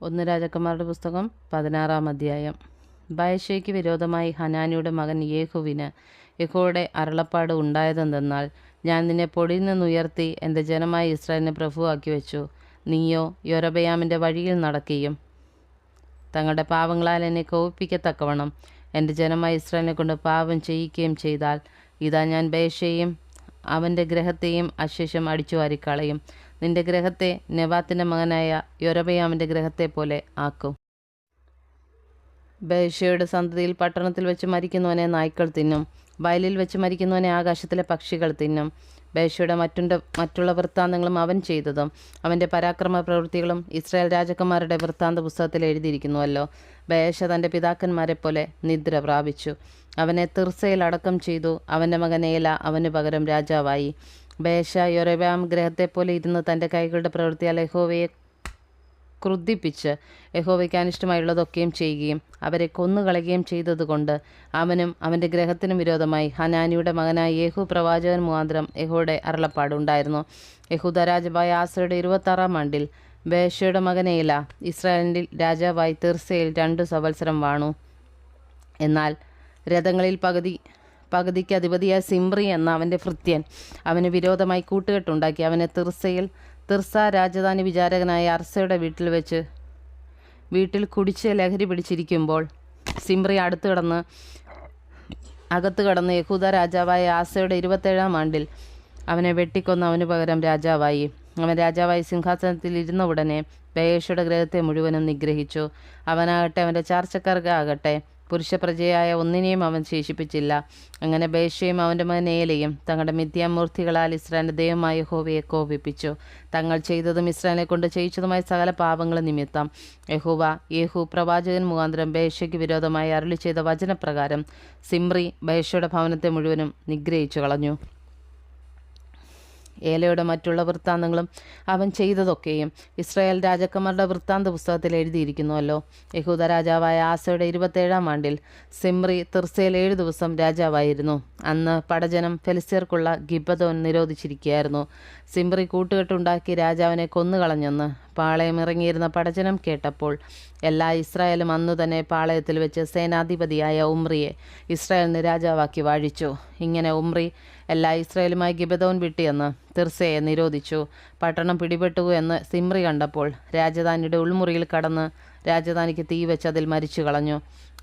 ഒന്ന് രാജാക്കന്മാരുടെ പുസ്തകം 16-ാം അധ്യായം. ബയശയ്ക്ക് വിരോധമായി ഹനാനിയുടെ മകൻ യേഹൂവിന് യഹോവയുടെ അരുളപ്പാട് ഉണ്ടായതെന്തെന്നാൽ, ഞാൻ നിന്നെ പൊടിയിൽ നിന്നുയർത്തി എൻ്റെ ജനമായ ഇസ്രായേലിനെ പ്രഭുവാക്കി വെച്ചു. നീയോ യൊരോബെയാമിൻ്റെ വഴിയിൽ നടക്കുകയും തങ്ങളുടെ പാവങ്ങളാൽ എന്നെ കോപിപ്പിക്കത്തക്കവണ്ണം എൻ്റെ ജനമായ ഇസ്രായേലിനെ കൊണ്ട് പാപം ചെയ്യിക്കുകയും ചെയ്താൽ, ഇതാ ഞാൻ ബയശയെയും അവൻ്റെ ഗ്രഹത്തെയും അശേഷം അടിച്ചു വാരിക്കളയും. നിന്റെ ഗ്രഹത്തെ നെബാത്തിൻ്റെ മകനായ യൊരോബെയാമിൻ്റെ ഗ്രഹത്തെ പോലെ ആക്കും. ബയശയുടെ സന്തതിയിൽ പട്ടണത്തിൽ വെച്ച് മരിക്കുന്നവനെ നായ്ക്കൾ തിന്നും, വയലിൽ വെച്ച് മരിക്കുന്നവനെ ആകാശത്തിലെ പക്ഷികൾ തിന്നും. ബയശയുടെ മറ്റുള്ള വൃത്താന്തങ്ങളും അവൻ ചെയ്തതും അവൻ്റെ പരാക്രമ പ്രവൃത്തികളും ഇസ്രായേൽ രാജാക്കന്മാരുടെ വൃത്താന്ത പുസ്തകത്തിൽ എഴുതിയിരിക്കുന്നുവല്ലോ. ബയശ തൻ്റെ പിതാക്കന്മാരെ പോലെ നിദ്ര പ്രാപിച്ചു. അവനെ തിർസയിൽ അടക്കം ചെയ്തു. അവൻ്റെ മകൻ ഏല അവന് പകരം രാജാവായി. ബയശ യൊരോബെയാം ഗ്രഹത്തെപ്പോലെ ഇരുന്ന് തൻ്റെ കൈകളുടെ പ്രവൃത്തിയാൽ യഹോവയെ ക്രുദ്ധിപ്പിച്ച് യഹോവയ്ക്ക് അനിഷ്ടമായുള്ളതൊക്കെയും ചെയ്യുകയും അവരെ കൊന്നുകളയുകയും ചെയ്തതുകൊണ്ട് അവനും അവൻ്റെ ഗ്രഹത്തിനും വിരോധമായി ഹനാനിയുടെ മകനായ യേഹൂ പ്രവാചകൻ മുഖാന്തരം യഹോവയുടെ അരുളപ്പാടുണ്ടായിരുന്നു. യഹൂദ രാജാവായ ആസയുടെ 26-ാം ആണ്ടിൽ ബയശയുടെ മകൻ ഏല ഇസ്രായേലിൻ്റെ രാജാവായി തിർസയിൽ 2 സംവത്സരം വാണു. എന്നാൽ രഥങ്ങളിൽ പകുതിക്ക് അധിപതിയായ സിമ്രി എന്ന അവൻ്റെ ഭൃത്യൻ അവന് വിരോധമായി കൂട്ടുകെട്ടുണ്ടാക്കി. അവനെ തിർസ രാജധാനി വിചാരകനായ അർസയുടെ വീട്ടിൽ കുടിച്ച് ലഹരി പിടിച്ചിരിക്കുമ്പോൾ സിമ്രി അകത്ത് കടന്ന് യഹൂദ രാജാവായ ആസയുടെ 27-ാം ആണ്ടിൽ അവനെ വെട്ടിക്കൊന്ന് അവന് പകരം രാജാവായി. അവൻ രാജാവായി സിംഹാസനത്തിൽ ഇരുന്ന ഉടനെ ബയശയുടെ ഗ്രഹത്തെ മുഴുവനും നിഗ്രഹിച്ചു. അവനാകട്ടെ അവൻ്റെ ചാർച്ചക്കാർക്കാകട്ടെ പുരുഷപ്രജയായ ഒന്നിനെയും അവൻ ശേഷിപ്പിച്ചില്ല. അങ്ങനെ ബയശയും അവൻ്റെ മകൻ ഏലയും തങ്ങളുടെ മിഥ്യാമൂർത്തികളാൽ ഇസ്രായേലിൻ്റെ ദൈവമായ യഹോവയെ കോപിപ്പിച്ചു. തങ്ങൾ ചെയ്തതും ഇസ്രായേലിനെ കൊണ്ട് ചെയ്യിച്ചതുമായ സകല പാപങ്ങൾ നിമിത്തം യഹോവ യേഹൂ പ്രവാചകൻ മുഖാന്തരം ബയശയ്ക്ക് വിരോധമായി അരുളി ചെയ്ത വചനപ്രകാരം സിമ്രി ബയശയുടെ ഭവനത്തെ മുഴുവനും നിഗ്രഹിച്ചു കളഞ്ഞു. ഏലയുടെ മറ്റുള്ള വൃത്താന്തങ്ങളും അവൻ ചെയ്തതൊക്കെയും ഇസ്രായേൽ രാജാക്കന്മാരുടെ വൃത്താന്ത പുസ്തകത്തിൽ എഴുതിയിരിക്കുന്നുവല്ലോ. യഹൂദ രാജാവായ ആസയുടെ 27-ാം ആണ്ടിൽ സിമ്രി തിർസയിൽ 7 ദിവസം രാജാവായിരുന്നു. അന്ന് പടജനം ഫെലിസ്ത്യർക്കുള്ള ഗിബ്ബതോൻ നിരോധിച്ചിരിക്കുകയായിരുന്നു. സിമ്രി കൂട്ടുകെട്ടുണ്ടാക്കി രാജാവിനെ കൊന്നുകളഞ്ഞെന്ന് പാളയം ഇറങ്ങിയിരുന്ന പടജനം കേട്ടപ്പോൾ എല്ലാ ഇസ്രായേലും അന്നു തന്നെ പാളയത്തിൽ വെച്ച് സേനാധിപതിയായ ഉമ്രിയെ ഇസ്രായേലിന് രാജാവാക്കി വാഴിച്ചു. ഇങ്ങനെ ഉമ്രി എല്ലാ ഇസ്രായേലുമായി ഗിബ്ബതോൻ വിട്ടിയെന്ന് തിർസയെ നിരോധിച്ചു. പട്ടണം പിടിപെട്ടു എന്ന് സിമ്രി കണ്ടപ്പോൾ രാജധാനിയുടെ ഉൾമുറിയിൽ കടന്ന് രാജധാനിക്ക് തീ വെച്ച് അതിൽ മരിച്ചു കളഞ്ഞു.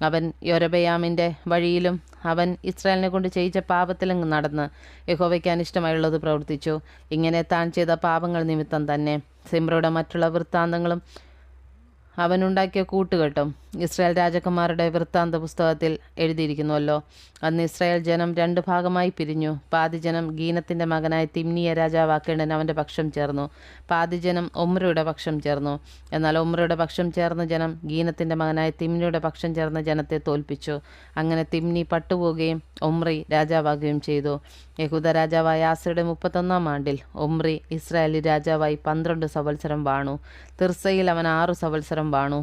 അവൻ യൊരോബെയാമിൻ്റെ വഴിയിലും അവൻ ഇസ്രായേലിനെ കൊണ്ട് ചെയ്യിച്ച പാപത്തിലും നടന്ന് യഹോവയ്ക്ക് അനിഷ്ടമായുള്ളത് പ്രവർത്തിച്ചു. ഇങ്ങനെ താൻ ചെയ്ത പാപങ്ങൾ നിമിത്തം തന്നെ സിമ്രിയുടെ മറ്റുള്ള വൃത്താന്തങ്ങളും അവനുണ്ടാക്കിയ കൂട്ടുകെട്ടും ഇസ്രായേൽ രാജാക്കന്മാരുടെ വൃത്താന്ത പുസ്തകത്തിൽ എഴുതിയിരിക്കുന്നുവല്ലോ. അന്ന് ഇസ്രായേൽ ജനം 2 ഭാഗമായി പിരിഞ്ഞു. പാതി ജനം ഗീനത്തിൻ്റെ മകനായ തിമ്നിയെ രാജാവാക്കേണ്ടതിന് അവൻ്റെ പക്ഷം ചേർന്നു. പാതി ജനം ഒമ്രിയുടെ പക്ഷം ചേർന്നു. എന്നാൽ ഒമ്രിയുടെ പക്ഷം ചേർന്ന ജനം ഗീനത്തിൻ്റെ മകനായ തിമ്നിയുടെ പക്ഷം ചേർന്ന ജനത്തെ തോൽപ്പിച്ചു. അങ്ങനെ തിമ്നി പട്ടുപോവുകയും ഒമ്രി രാജാവാകുകയും ചെയ്തു. യഹൂദ രാജാവായ ആസയുടെ 31-ാം ആണ്ടിൽ ഒമ്രി ഇസ്രായേലിൽ രാജാവായി 12 സംവത്സരം വാണു. തിർസയിൽ അവൻ 6 സംവത്സരം വാണു.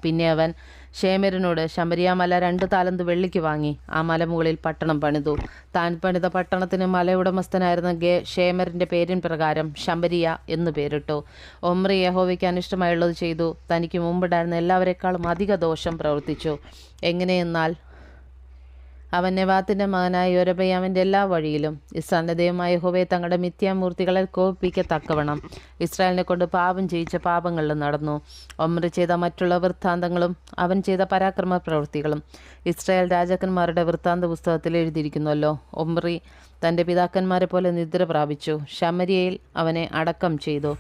പിന്നെ അവൻ ഷേമെരിനോട് ശമരിയ മല 2 താലന്ത് വെള്ളിക്ക് വാങ്ങി ആ മലമുകളിൽ പട്ടണം പണിതു. താൻ പണിത പട്ടണത്തിന് മലയുടമസ്ഥനായിരുന്ന ഷേമെരിൻ്റെ പേരിൻ പ്രകാരം ശമരിയ എന്നു പേരിട്ടു. ഒമ്രി യഹോവയ്ക്ക് അനിഷ്ടമായുള്ളത് ചെയ്തു. തനിക്ക് മുമ്പുണ്ടായിരുന്ന എല്ലാവരെക്കാളും അധിക ദോഷം പ്രവർത്തിച്ചു. എങ്ങനെയെന്നാൽ അവൻ നെബാത്തിൻ്റെ മകനായ യൊരോബെയാമിൻ്റെ എല്ലാ വഴിയിലും ഇസ്രായേലിൻ്റെ ദൈവമായ യഹോവയെ തങ്ങളുടെ മിഥ്യാമൂർത്തികളെ കോപിപ്പിക്കത്തക്കവണ്ണം ഇസ്രായേലിനെ കൊണ്ട് പാപം ചെയ്യിച്ച പാപങ്ങളിലും നടന്നു. ഒമ്രി ചെയ്ത മറ്റുള്ള വൃത്താന്തങ്ങളും അവൻ ചെയ്ത പരാക്രമ പ്രവൃത്തികളും ഇസ്രായേൽ രാജാക്കന്മാരുടെ വൃത്താന്ത പുസ്തകത്തിൽ എഴുതിയിരിക്കുന്നുവല്ലോ. ഒമ്രി തൻ്റെ പിതാക്കന്മാരെ പോലെ നിദ്ര പ്രാപിച്ചു. ശമരിയയിൽ അവനെ അടക്കം ചെയ്തു.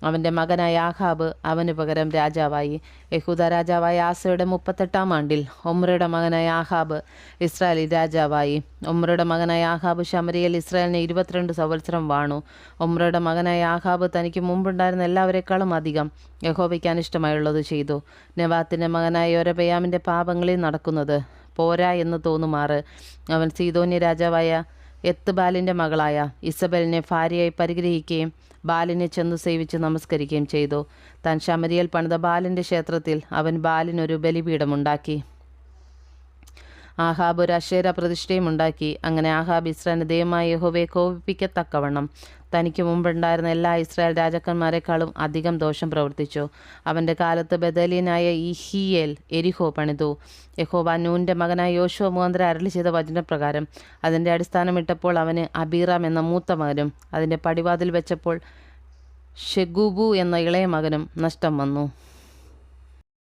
അവൻ്റെ മകനായ ആഹാബ് അവന് പകരം രാജാവായി. യഹൂദ രാജാവായ ആസയുടെ 38-ാം ആണ്ടിൽ ഒമ്രിയുടെ മകനായ ആഹാബ് ഇസ്രായേലിൽ രാജാവായി. ഒമ്രിയുടെ മകനായ ആഹാബ് ശമരിയയിൽ ഇസ്രായേലിനെ 22 സംവത്സരം വാണു. ഒമ്രിയുടെ മകനായ ആഹാബ് തനിക്ക് മുമ്പുണ്ടായിരുന്ന എല്ലാവരെക്കാളും അധികം യഹോവയ്ക്ക് അനിഷ്ടമായുള്ളത് ചെയ്തു. നെബാത്തിൻ്റെ മകനായ യൊരോബെയാമിൻ്റെ പാപങ്ങളിൽ നടക്കുന്നത് പോരാ എന്ന് തോന്നുമാറ് അവൻ സീദോന്യ രാജാവായ എത്ബാലിൻ്റെ മകളായ ഇസബെലിനെ ഭാര്യയായി പരിഗ്രഹിക്കുകയും ബാലിനെ ചെന്നു സേവിച്ച് നമസ്കരിക്കുകയും ചെയ്തു. താൻ ശമരിയയിൽ പണിത ബാലിൻ്റെ ക്ഷേത്രത്തിൽ അവൻ ബാലിനൊരു ബലിപീഠമുണ്ടാക്കി. ആഹാബ് ഒരു അശേര പ്രതിഷ്ഠയും ഉണ്ടാക്കി. അങ്ങനെ ആഹാബ് ഇസ്രായേലിന്റെ ദൈവമായ യഹോവയെ കോപിപ്പിക്കത്തക്കവണ്ണം തനിക്ക് മുമ്പുണ്ടായിരുന്ന എല്ലാ ഇസ്രായേൽ രാജാക്കന്മാരെക്കാളും അധികം ദോഷം പ്രവർത്തിച്ചു. അവൻ്റെ കാലത്ത് ബദലീനായ യിഹീയേൽ എരിഹോ പണിതു. യഹോവ നൂൻ്റെ മകനായ യോശുവ മുഖാന്തരം അരുളി ചെയ്ത വചനപ്രകാരം അതിൻ്റെ അടിസ്ഥാനമിട്ടപ്പോൾ അവന് അബീറാം എന്ന മൂത്ത മകനും അതിൻ്റെ പടിവാതിൽ വെച്ചപ്പോൾ ഷെഗൂബു എന്ന ഇളയ മകനും നഷ്ടം വന്നു.